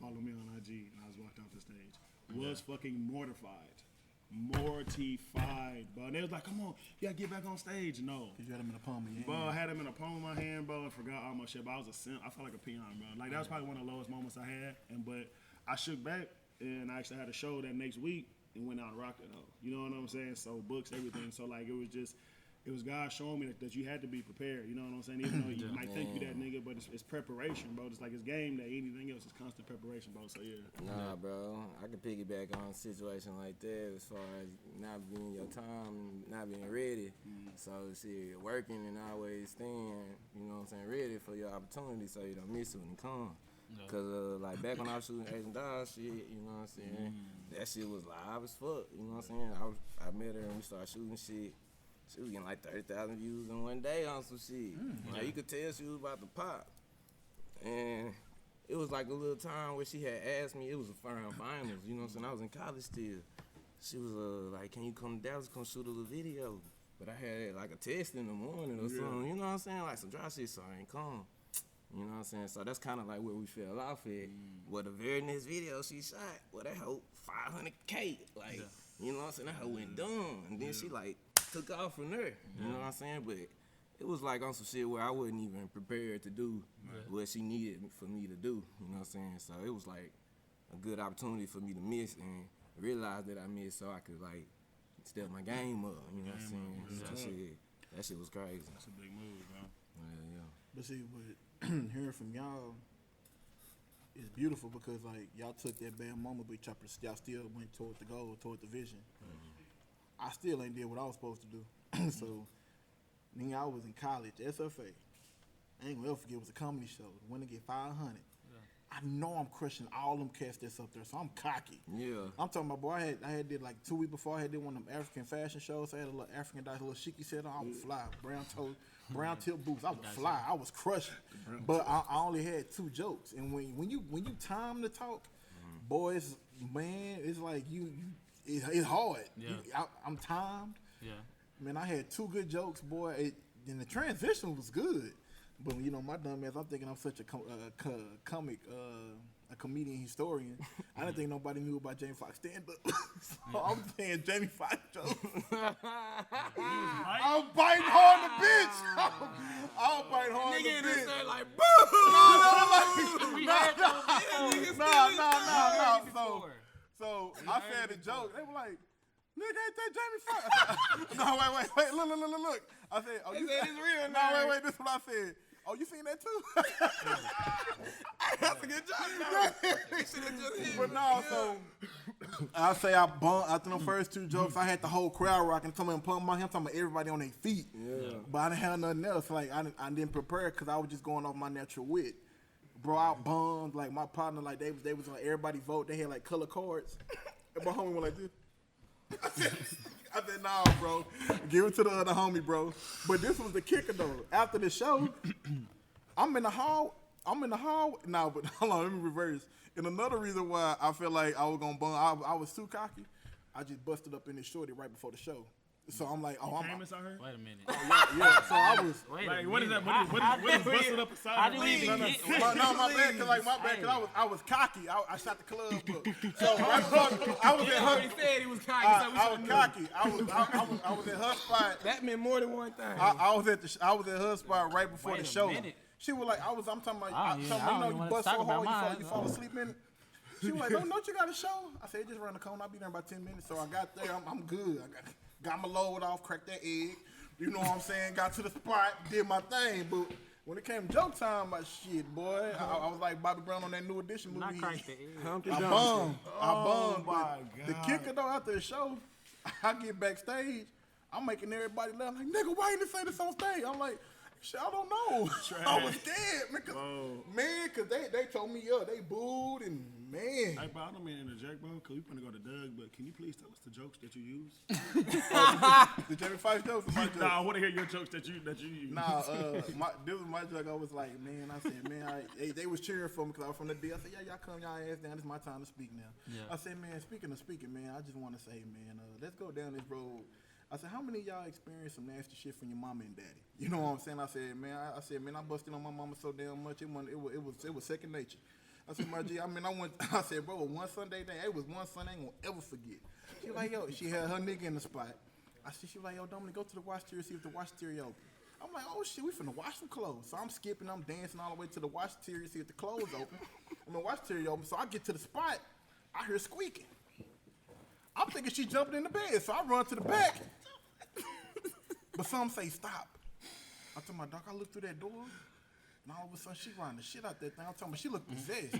Follow me on IG, and I was walked off the stage. Was fucking mortified, bro. And they was like, come on, you gotta get back on stage. No. Cause you had him in the palm of your hand. Bro, I had him in a palm of my hand, bro, and forgot all my shit. But I was a simp. I felt like a peon, bro. Like, that was probably one of the lowest moments I had. But I shook back, and I actually had a show that next week and went out and rocked it, though. You know what I'm saying? So books, everything. So, like, it was just it was God showing me that you had to be prepared. You know what I'm saying? Even though you might think you that nigga, but it's preparation, bro. It's like it's game day. Anything else is constant preparation, bro. So yeah. Nah, bro. I can piggyback on a situation like that as far as not being your time, not being ready. So shit, working and always staying, you know what I'm saying, ready for your opportunity so you don't miss it when it comes. Cause like back when I was shooting Asian Dog shit, you know what I'm saying, that shit was live as fuck. You know what I'm saying? I met her and we started shooting shit. She was getting like 30,000 views in one day on some shit. Like you could tell she was about to pop. And it was like a little time where she had asked me, it was a finals, you know what I'm saying? I was in college still. She was like, can you come to Dallas, come shoot a little video? But I had like a test in the morning or something, you know what I'm saying? Like some dry shit, so I ain't come. You know what I'm saying? So that's kind of like where we fell off at. Well, the very next video she shot, well, that hoe 500K. Like, you know what I'm saying? That hoe went dumb. And then she like took off from there. You know what I'm saying? But it was like on some shit where I wasn't even prepared to do what she needed for me to do. You know what I'm saying? So it was like a good opportunity for me to miss and realize that I missed so I could like step my game up. You know what I'm saying? So that shit was crazy. That's a big move, bro. Yeah. But see, hearing from y'all is beautiful because like y'all took that bad moment, but y'all still went toward the goal, toward the vision. I still ain't did what I was supposed to do. So, nigga, I was in college, SFA. I ain't gonna ever forget, it was a comedy show. Went to get 500. I know I'm crushing all them cats that's up there, so I'm cocky. Yeah. I'm talking about, boy, I had did like 2 weeks before, I had did one of them African fashion shows. I had a little African dye, a little chic set on. I was fly, brown tip boots. I was fly. I was crushing. But I only had 2 jokes. And when you time to talk, boys, man, it's like it's hard. Yeah. I'm timed. Yeah. Man, I had 2 good jokes, boy. And the transition was good. But, you know, my dumb ass, I'm thinking I'm such a comedian historian. I didn't think nobody knew about Jamie Foxx stand-up. So I'm saying Jamie Foxx jokes. I'm biting hard on the bitch. I'm biting hard on the bitch. Nigga in like, boo! So I said a joke. They were like, nigga, ain't that Jamie Foxx? No, wait. Look. I said, oh, you said it's real now. No, wait, this is what I said. Oh, you seen that too? That's a good job. But no, so I say I bumped after the first 2 jokes. I had the whole crowd rocking. I'm talking about everybody on their feet. Yeah. But I didn't have nothing else. Like I didn't prepare because I was just going off my natural wit. Bro, I bummed. Like my partner, like they was like everybody vote. They had like color cards. And my homie went like this. I said, nah, bro. Give it to the other homie, bro. But this was the kicker, though. After the show, I'm in the hall. Nah, but hold on, let me reverse. And another reason why I feel like I was going to bum, I was too cocky. I just busted up in this shorty right before the show. So I'm like, oh, I'm. Famous out here? Wait a minute. Yeah. So I was. Like, what is that? What is busted up inside? How do we even get? No, my bad, cause I was cocky. I shot the club up. So right before, I was at her. He said he was cocky. I was cocky. I was at her spot. That meant more than one thing. I was at her spot right before the show. She was like, I'm talking about, you bust so hard, you fall asleep in it. She was like, don't you got a show? I said, just run the cone. I'll be there in about 10 minutes. So I got there. I'm good. Got my load off, cracked that egg. You know what I'm saying? Got to the spot, did my thing. But when it came joke time, my shit, boy, I was like Bobby Brown on that New Edition movie. Not cracked the egg. I bummed. Oh, my God. The kicker, though, after the show, I get backstage. I'm making everybody laugh. Like, nigga, why you didn't say this on stage? I'm like, shit, I don't know. I was scared, man, cause they told me, they booed and man. Hey, bro, I don't mean to interject, bro, cause we finna go to Doug, but can you please tell us the jokes that you use? The Jamie Foxx jokes or my jokes? Nah, I want to hear your jokes that you use. Nah, this was my joke. I was like, man, I said, man, they was cheering for me because I was from the D. I said, yeah, y'all come y'all ass down. It's my time to speak now. Yeah. I said, man, speaking of speaking, man, I just want to say, man, let's go down this road. I said, how many of y'all experienced some nasty shit from your mama and daddy? You know what I'm saying? I said, man, I busted on my mama so damn much. It was second nature. I said, my G, I said, bro, one Sunday thing, it was one Sunday I ain't gonna ever forget. She was like, yo, she had her nigga in the spot. I said, she was like, yo, Dominic, go to the wash stereo, see if the wash stereo open. I'm like, oh shit, we finna wash some clothes. So I'm skipping, I'm dancing all the way to the wash stereo, see if the clothes open. I'm in wash stereo open, so I get to the spot, I hear squeaking. I'm thinking she jumping in the bed, so I run to the back. But some say stop. I told my doc, I looked through that door, and all of a sudden she riding the shit out that thing. I'm talking about she looked possessed.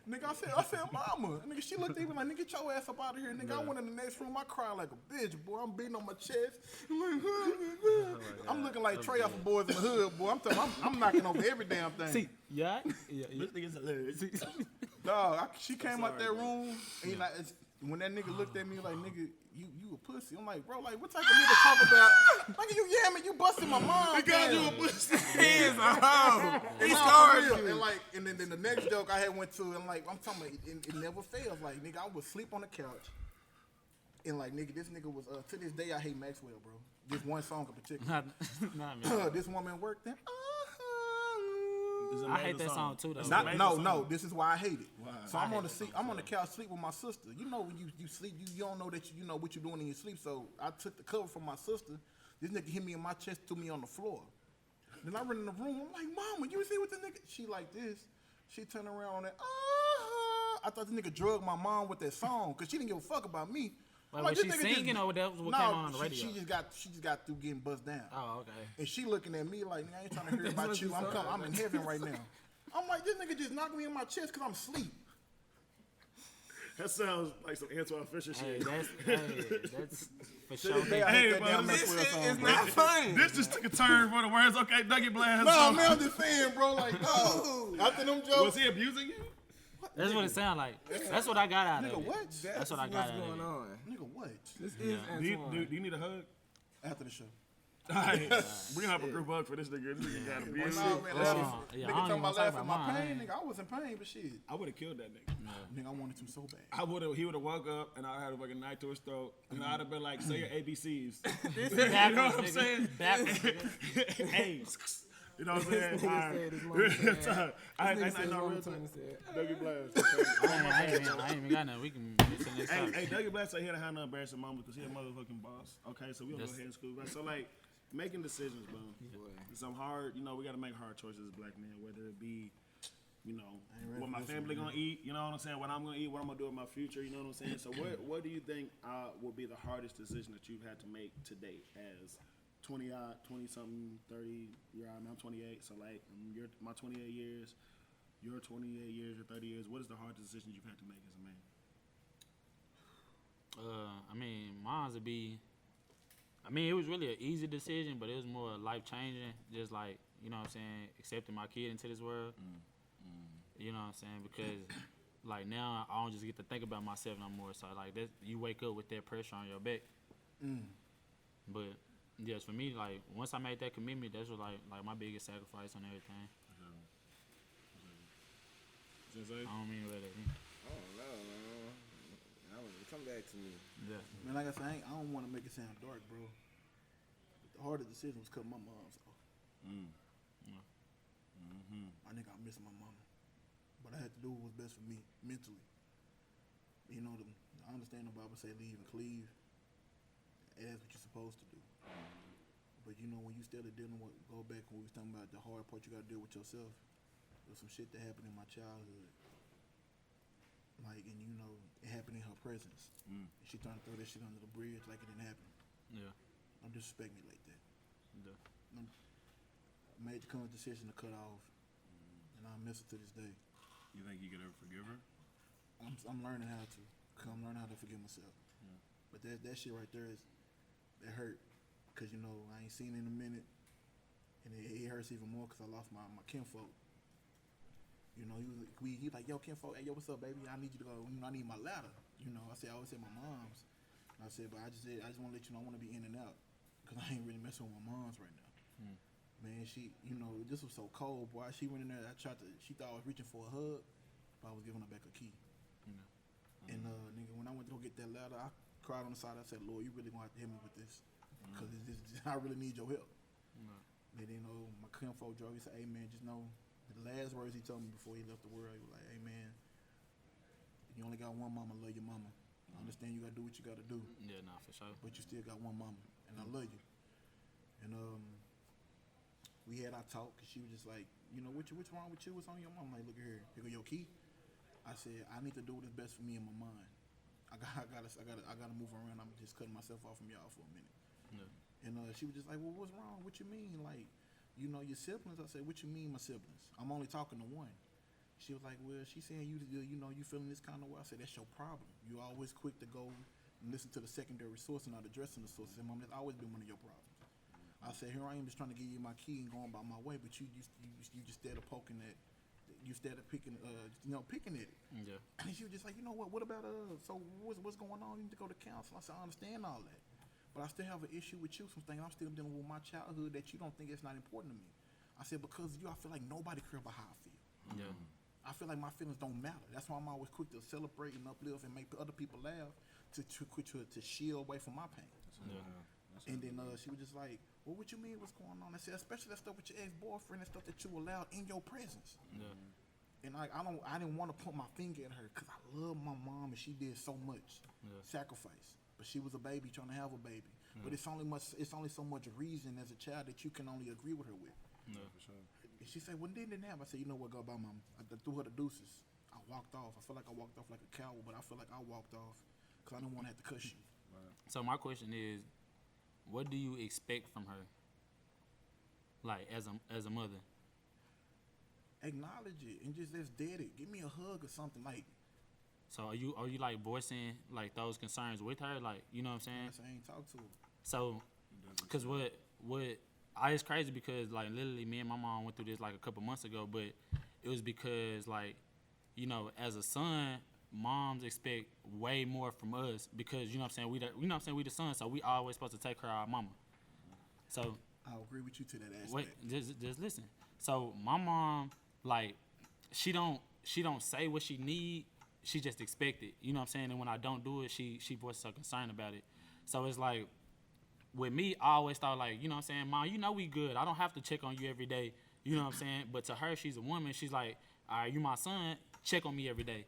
Nigga, I said, mama. Nigga, she looked even like, nigga, get your ass up out of here. Nigga, I went in the next room, I cried like a bitch, boy. I'm beating on my chest. I'm looking like Trey off of Boys in the Hood, boy. I'm telling you, I'm knocking over every damn thing. See, yeah. This nigga's hilarious. Dog, she came out that room, and like, when that nigga looked at me like, nigga, you a pussy. I'm like, bro, like, what type of nigga talk about? Like, you yamming, you busting my mom. Because you a pussy. He's a hoe. He scarred you. And like, and then the next joke I had went to, and like, I'm talking about, it never fails. Like, nigga, I would sleep on the couch, and like, nigga, this nigga was, to this day, I hate Maxwell, bro. This one song in particular. Not me. This woman worked there. I hate that song too, though. No. This is why I hate it. Why? So I'm on the seat. I'm on the couch, sleep with my sister. You know, when you sleep, you don't know that you know what you're doing in your sleep. So I took the cover from my sister. This nigga hit me in my chest, threw me on the floor. Then I run in the room. I'm like, Mama, you see what the nigga? She like this. She turned around on that. I thought the nigga drugged my mom with that song because she didn't give a fuck about me. Like, like, was she singing or that was what came on the radio? She just got through getting buzzed down. Oh, okay. And she looking at me like, I ain't trying to hear about you. I'm in heaven right now. I'm like, this nigga just knocked me in my chest because I'm asleep. That sounds like some Antoine Fisher shit. That's for sure. Hey, bro, This shit is not funny. This just took a turn for the words. Okay, Dougie Blast. No, man, I'm just saying, bro. Like, no. After them jokes. Was he abusing you? That's what it sounds like. That's what I got out of Nigga, it. what? That's what I got out of going it. on. Nigga, what? This is Antoine. Do you need a hug? After the show. All right, we're gonna have a group hug for this nigga. This nigga got abused. No, man, Yeah, nigga I don't talking even about talk laughing about my mine. pain. Nigga, I was in pain, but shit. I would have killed that nigga. Nigga, I wanted to so bad. He would have woke up and I had a fucking knife to his throat, and I'd have been like, say your ABCs. Backwards, You know what I'm nigga. saying? Backwards, nigga. Hey, you know what I'm saying? All right. I ain't no real time. Dougie Blast. I ain't even got nothing. We can get to the next topic. Hey, Dougie Blast said he had to have no embarrassing moments because he a motherfucking boss. Okay, so we gonna go ahead and school back. So like, making decisions, bro. Some hard, we got to make hard choices as black men, whether it be, what my family gonna eat, you know what I'm saying, what I'm gonna eat, what I'm gonna do in my future, you know what I'm saying. So what do you think will be the hardest decision that you've had to make to date as 20 something, 30 year old? I'm 28, so like my 28 years, your 28 years, your 30 years. What is the hardest decision you've had to make as a man? I mean, mine would be. I mean, it was really an easy decision, but it was more life changing. Just like, you know what I'm saying, accepting my kid into this world. You know what I'm saying? Because like now I don't just get to think about myself no more. So like that, you wake up with that pressure on your back. But yes, for me, like once I made that commitment, that's what like my biggest sacrifice on everything. Sensei? I don't mean to let it. I don't know, man. Come back to me. Yeah. Man, like I said, I don't want to make it sound dark, bro. But the hardest decision was cutting my mom's off. I think I miss my mama. But I had to do what was best for me mentally. You know, I understand the Bible say leave and cleave as what you're supposed to do. But when you started dealing with, go back when we was talking about the hard part you got to deal with yourself. There was some shit that happened in my childhood. Like, and it happened in her presence. She trying to throw that shit under the bridge like it didn't happen. Yeah. Don't disrespect me like that. Yeah. I made the conscious decision to cut off, and I miss her to this day. You think you could ever forgive her? I'm learning how to. Cause I'm learning how to forgive myself. Yeah. But that shit right there that hurt. Cause I ain't seen her in a minute, and it hurts even more cause I lost my kinfolk. He like, yo, kinfolk, hey, yo, what's up, baby? I need you to go. I need my ladder. I always say my mom's. And I said, but I just want to let you know I want to be in and out, cause I ain't really messing with my mom's right now. Man, she, this was so cold, boy. She went in there. She thought I was reaching for a hug, but I was giving her back a key. And nigga, when I went to go get that ladder, I cried on the side. I said, Lord, you really gonna have to help me with this, cause I really need your help. And then my kinfolk drove. He said, hey man, just know. The last words he told me before he left the world, he was like, hey man, you only got one mama, love your mama. I understand you gotta do what you gotta do. Yeah, nah, for sure. But you still got one mama, and I love you. And we had our talk, cause she was just like, what's wrong with you? What's on your mom? I'm like, look at here go your key. I said, I need to do what is best for me in my mind. I gotta move around. I'm just cutting myself off from y'all for a minute. And she was just like, well, what's wrong? What you mean? Like, you know, your siblings? I said, what you mean, my siblings? I'm only talking to one. She was like, well, she's saying you know, you feeling this kind of way. I said, that's your problem. You always quick to go and listen to the secondary source and not addressing the source. I said, Mom, that's always been one of your problems. I said, here I am just trying to give you my key and going by my way, but you just started poking at, you started picking at it. Yeah. And she was just like, you know what about, so what's going on? You need to go to counsel. I said, I understand all that. But I still have an issue with you, some things I'm still dealing with my childhood that you don't think it's not important to me. I said, because of you, I feel like nobody cares about how I feel. Yeah. I feel like my feelings don't matter. That's why I'm always quick to celebrate and uplift and make other people laugh to shield away from my pain. Yeah. And then she was just like, well, what you mean, what's going on? I said, especially that stuff with your ex-boyfriend and stuff that you allowed in your presence. Yeah. And I didn't want to point my finger at her because I love my mom and she did so much sacrifice. But she was a baby trying to have a baby. But it's only so much reason as a child that you can only agree with her with. Yeah. For sure. And she said, well, didn't happen. I said, you know what, go by, Mom. I threw her the deuces. I walked off. I feel like I walked off like a coward, but I feel like I walked off because I didn't want to have to cuss you. So my question is, what do you expect from her? Like as a mother. Acknowledge it and just let's dead it. Give me a hug or something. Like, So are you like voicing like those concerns with her? Like, you know what I'm saying? I ain't talk to her. So, cause it's crazy because like literally me and my mom went through this like a couple months ago, but it was because like, you know, as a son, moms expect way more from us because you know what I'm saying we the son, so we always supposed to take care of our mama. So I'll agree with you to that aspect. wait, just listen. So my mom, like, she don't say what she need. She just expect it. You know what I'm saying? And when I don't do it, she voices her concern about it. So it's like, with me, I always thought like, you know what I'm saying, Mom, you know we good. I don't have to check on you every day. You know what I'm saying? But to her, she's a woman. She's like, all right, you my son. Check on me every day.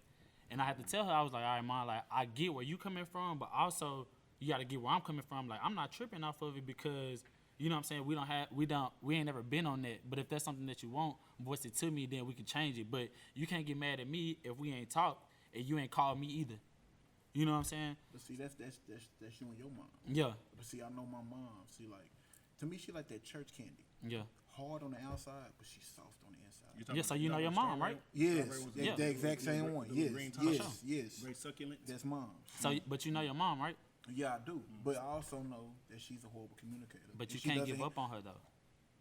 And I had to tell her, I was like, all right, Mom, like, I get where you coming from, but also you got to get where I'm coming from. Like, I'm not tripping off of it because, you know what I'm saying, we ain't never been on that. But if that's something that you want, voice it to me, then we can change it. But you can't get mad at me if we ain't talked and you ain't called me either. You know what I'm saying? But see, that's you and your mom. Yeah. But see, I know my mom. See, like, to me, she like that church candy. Yeah. Hard on the outside, but she's soft on the inside. Yeah, so you know your mom, right? Yes, Yeah. the exact same one. Yes, yes. Very succulent. That's mom. So, but you know your mom, right? Yeah, I do. But I also know that she's a horrible communicator. But you And she can't doesn't- give up on her though.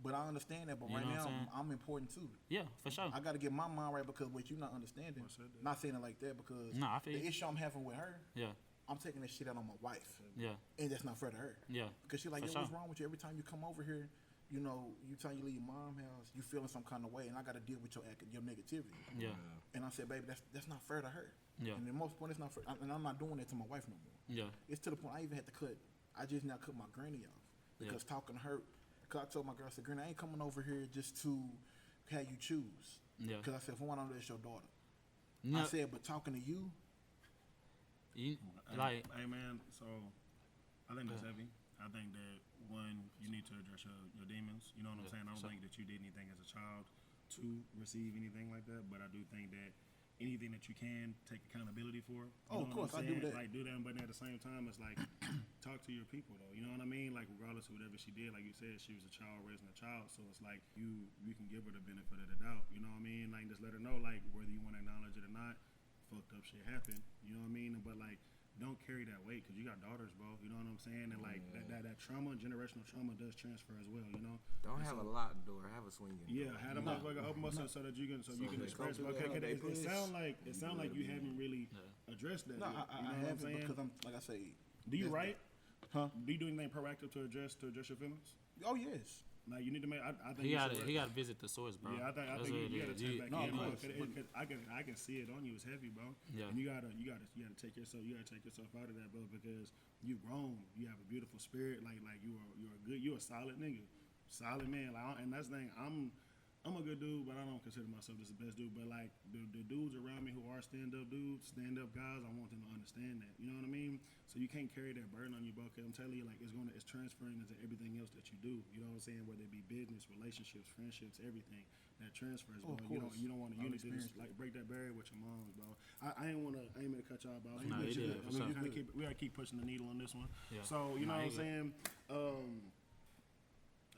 But I understand that. But You right know what now, I'm saying? I'm important too. Yeah, for sure. I got to get my mind right because what you're not understanding. Not saying it like that because No, I feel the you. issue I'm having with her, Yeah, I'm taking that shit out on my wife, yeah, and that's not fair to her. yeah. Because she's like, For yo, sure. what's wrong with you? Every time you come over here, you know, you tell you leave your mom's house, you feeling some kind of way, and I got to deal with your negativity. Yeah, And I said, baby, that's not fair to her. Yeah. And the most point, it's not fair. And I'm not doing that to my wife no more. yeah, It's to the point I even had to cut. I just now cut my granny off because talking to her. Cause I told my girl, I said, Granny, I ain't coming over here just to have you choose. yeah. Cause I said, for one, I know that's your daughter. No, I said, but talking to you, like, Hey man, so I think that's heavy. I think that one, you need to address your demons. You know what I'm saying? I don't think that you did anything as a child to receive anything like that, but I do think that anything that you can take accountability for. Oh, of course, I do that. Like do that, but at the same time, it's like talk to your people though. You know what I mean? Like regardless of whatever she did, like you said, she was a child raising a child, so it's like you can give her the benefit of the doubt. You know what I mean? Like just let her know, like whether you want to acknowledge it or not, fucked up shit happened. You know what I mean? But like, don't carry that weight because you got daughters, bro. You know what I'm saying? And like that trauma, generational trauma, does transfer as well. You know? Don't have a locked door, have a swinging door. Yeah, have a motherfucker open up so that you can express. Okay, it sound like you haven't really addressed that. no, yet. I You know what I'm haven't saying? because I'm like I say. Do you write? Huh? Do you do anything proactive to address your feelings? Oh yes. Like you need to make. I think he you got should to visit the source, bro. Yeah, I think That's you what it gotta is. take back No, in, bro. of course. 'Cause I can see it on you. It's heavy, bro. Yeah. And you gotta take yourself. You gotta take yourself out of that, bro, because you've grown. You have a beautiful spirit. Like you're a solid nigga, solid man. Like, and that's the thing. I'm a good dude, but I don't consider myself just the best dude. But like the dudes around me who are stand-up dudes, stand-up guys, I want them to understand that. You know what I mean? So you can't carry that burden on you, bro. Cause I'm telling you, like it's transferring into everything else that you do. You know what I'm saying? Whether it be business, relationships, friendships, everything that transfers, bro. of You course. don't want to. You need to just experienced like break that barrier with your moms, bro. I ain't mean to cut y'all, bro. Nah, you did, for sure. We gotta keep pushing the needle on this one. Yeah. So you know Nah, what I'm you saying?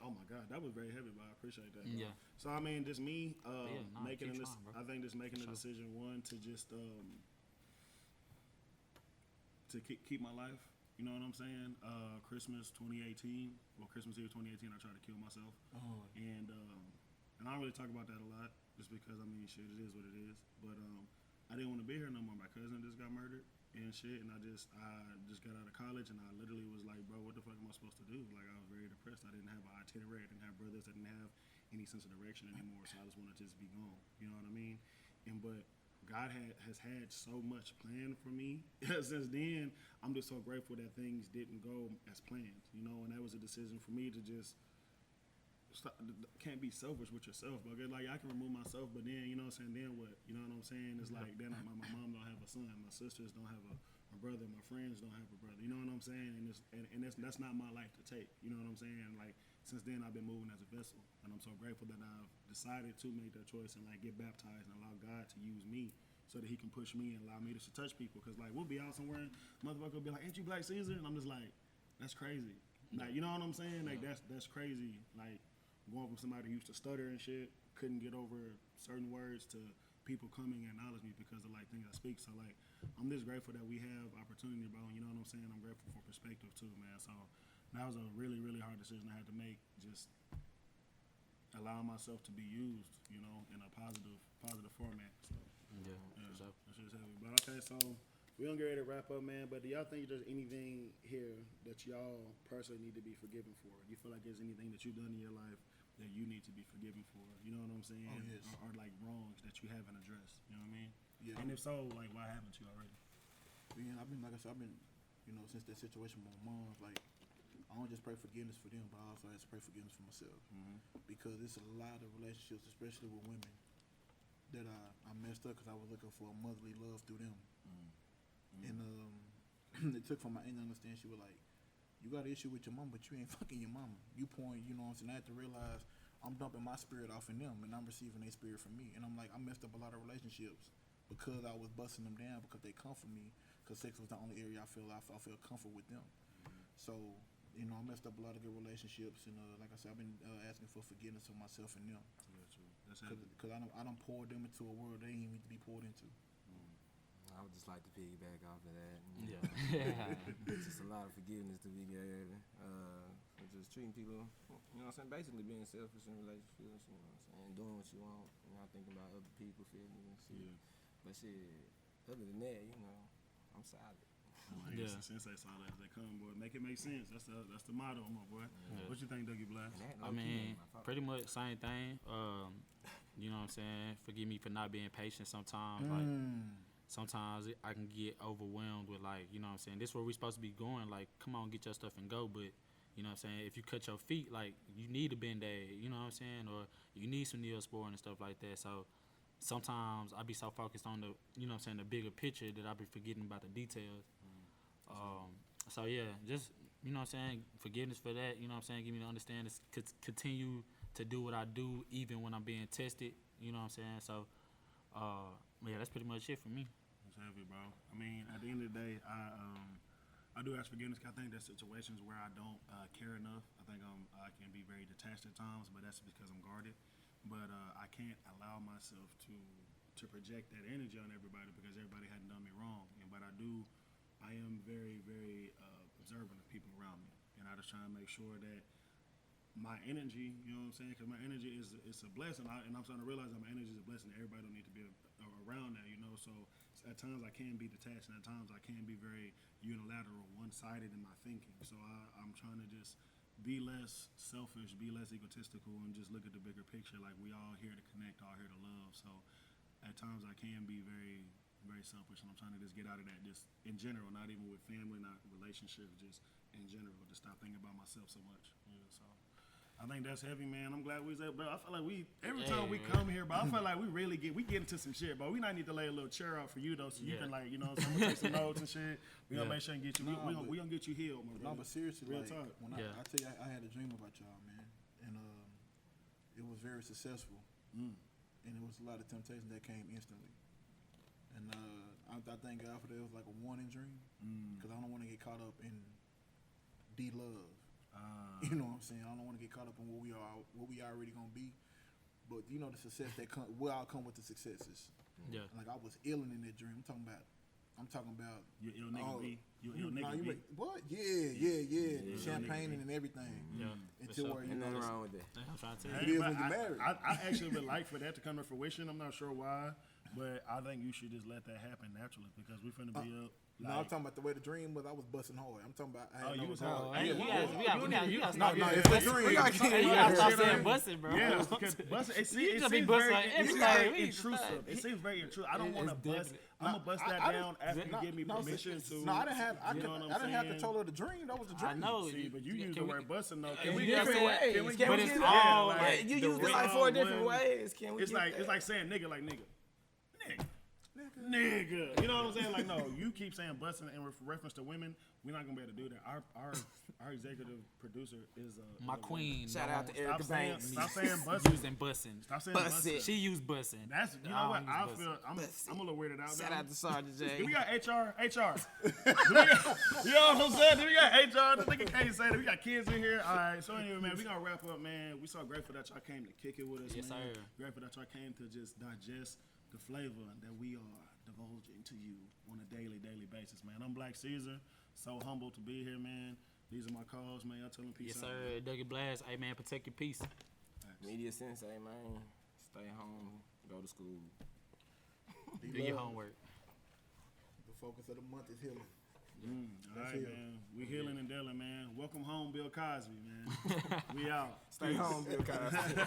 Oh my God, that was very heavy, but I appreciate that. Bro. Yeah. So I mean, just me making keep this. trying, bro. I think just making a decision one to just to keep my life. You know what I'm saying? Christmas 2018, well, Christmas Eve 2018, I tried to kill myself, and I don't really talk about that a lot, just because I mean, shit, it is what it is. But I didn't want to be here no more. My cousin just got murdered and shit, and I just got out of college, and I literally was like, bro, what the fuck am I supposed to do? Like, I was very depressed. I didn't have an itinerary. I didn't have brothers. I didn't have any sense of direction anymore. So I just wanted to just be gone. You know what I mean? But God has had so much planned for me since then. I'm just so grateful that things didn't go as planned. You know, and that was a decision for me to just stop. Can't be selfish with yourself, but like I can remove myself, but then you know what I'm saying. Then what? You know what I'm saying? It's like then my mom don't have a son, my sisters don't have a brother, my friends don't have a brother. You know what I'm saying? And that's not my life to take. You know what I'm saying? Like since then I've been moving as a vessel, and I'm so grateful that I've decided to make that choice and like get baptized and allow God to use me so that He can push me and allow me to touch people. Cause like we'll be out somewhere, and motherfucker will be like, "Ain't you Black Ceasar?" And I'm just like, "That's crazy." Like you know what I'm saying? Like that's crazy. Like going from somebody who used to stutter and shit, couldn't get over certain words, to people coming and acknowledge me because of like things I speak. So like I'm just grateful that we have opportunity, bro. You know what I'm saying? I'm grateful for perspective too, man. So that was a really, really hard decision I had to make. Just allowing myself to be used, you know, in a positive format. So Yeah. that's just heavy. But okay, so we're gonna get ready to wrap up, man. But do y'all think there's anything here that y'all personally need to be forgiven for? Do you feel like there's anything that you've done in your life that you need to be forgiven for? You know what I'm saying? Oh, yes. Or like wrongs that you haven't addressed. You know what I mean? Yeah. And if so, like why haven't you already? Yeah, I've been, like I said, you know, since that situation with my mom, like, I don't just pray forgiveness for them, but I also have to pray forgiveness for myself. Because it's a lot of relationships, especially with women, that I messed up because I was looking for a motherly love through them. And it took from my end to understand, she was like, you got an issue with your mom, but you ain't fucking your mama. You pouring, you know what I'm saying? I had to realize I'm dumping my spirit off in them, and I'm receiving their spirit from me. And I'm like, I messed up a lot of relationships because I was busting them down because they come from me, because sex was the only area I felt comfort with them. So, you know, I messed up a lot of good relationships, and like I said, I've been asking for forgiveness of myself and them. Yeah, true. That's heavy. Because I done poured them into a world they didn't even need to be poured into. I would just like to piggyback off of that. Yeah. Just a lot of forgiveness to be given. For just treating people, you know what I'm saying? Basically being selfish in relationships, you know what I'm saying? Doing what you want, and not thinking about other people's feelings and shit. Yeah. But shit, other than that, you know, I'm solid. Like Yeah. Sensei solid as they come, boy. Make it make sense. That's the motto, my boy. Yeah. What you think, Dougie Black? I mean, pretty much same thing. You know what I'm saying? Forgive me for not being patient sometimes. Like sometimes I can get overwhelmed with like, you know what I'm saying? This is where we supposed to be going. Like, come on, get your stuff and go. But you know what I'm saying? If you cut your feet, like you need a Band-Aid. You know what I'm saying? Or you need some Neosporin and stuff like that. So sometimes I be so focused on the, you know what I'm saying, the bigger picture that I be forgetting about the details. So yeah, just, you know what I'm saying, forgiveness for that, you know what I'm saying, give me the understanding to continue to do what I do even when I'm being tested, you know what I'm saying. So yeah, that's pretty much it for me. It's heavy, bro. I mean, at the end of the day, I do ask forgiveness. I think there's situations where I don't care enough. I think I can be very detached at times, but that's because I'm guarded. But I can't allow myself to project that energy on everybody because everybody hadn't done me wrong. But I am very, very observant of people around me, and I just try and make sure that my energy, you know what I'm saying, because my energy is a blessing, and I'm starting to realize that my energy is a blessing. Everybody don't need to be around that, you know. So at times I can be detached, and at times I can be very unilateral, one-sided in my thinking. So I'm trying to just be less selfish, be less egotistical, and just look at the bigger picture. Like we all here to connect, all here to love. So at times I can be very, very selfish, and I'm trying to just get out of that, just in general, not even with family, not relationships, just in general, to stop thinking about myself so much. Yeah, so I think that's heavy, man. I'm glad we was able, bro. I feel like every time we come here, bro, I feel like we get into some shit, bro. We not need to lay a little chair out for you though, so you can like, you know, so I'm gonna take some notes and shit. We gonna make sure and get you. We gonna get you healed, my brother. No, but seriously, real like, talk. When I tell you, I had a dream about y'all, man, and it was very successful, and it was a lot of temptation that came instantly. And I thank God for that. It was like a warning dream, because I don't want to get caught up in DLove. You know what I'm saying? I don't want to get caught up in what we already gonna be. But you know the success that will all come with the successes. Yeah. Like I was ill in that dream. I'm talking about You ill nigga B. You ill nah, nigga B. what? Yeah. Champagne and everything. Yeah. Until where you Ain't know nothing wrong with that. I'm trying to tell It you. is But when you're married. I actually would like for that to come to fruition. I'm not sure why, but I think you should just let that happen naturally because we finna be up. No, I'm talking about the way the dream was. I was busting hard. I'm talking about. I had you no was hard. hard. You gotta stop. No, it's a dream. You gotta stop saying busting, bro. Yeah, because busting, it You seems just be very, busting it seems everything. very We intrusive. It seems very intrusive. I don't want to bust. definitely- I'm gonna bust that down after you give me permission to. No, I didn't have. I you know what I'm didn't have saying? control of the dream. That was the dream. I know. See, but you Can use the we- word busting though. Can we get different that? ways. Can we But get it's that? all, Yeah, like, You the use it like real 4 different one- ways. Can we It's get like that? it's like saying nigga, like nigga. Nigga. You know what I'm saying? Like, no, you keep saying busting in reference to women. We're not gonna be able to do that. Our executive producer is My queen. Shout out to Stop Erica saying, Banks. stop saying busting. Using busting. Stop saying Bust busting. it. She used busting. That's you know what I use feel. I'm a little weirded out. Shout now. out to Sergeant J. Do we got HR? Do we got, you know what I'm saying? Do we got HR? The nigga can't say that. We got kids in here. All right. So anyway, man, we gonna wrap up, man. We so grateful that y'all came to kick it with us, Yes, man. sir. Grateful that y'all came to just digest the flavor that we are divulging to you on a daily basis, man. I'm Black Ceasar. So humble to be here, man. These are my calls, man. Y'all tell them peace Yes, out. sir. Dougie Blast. Hey, man, protect your peace. Media Sensei, man. Stay home. Go to school. Do your homework. The focus of the month is healing. All right, heal. man. We healing and dealing, man. Welcome home, Bill Cosby, man. We out. Stay home, Bill Cosby.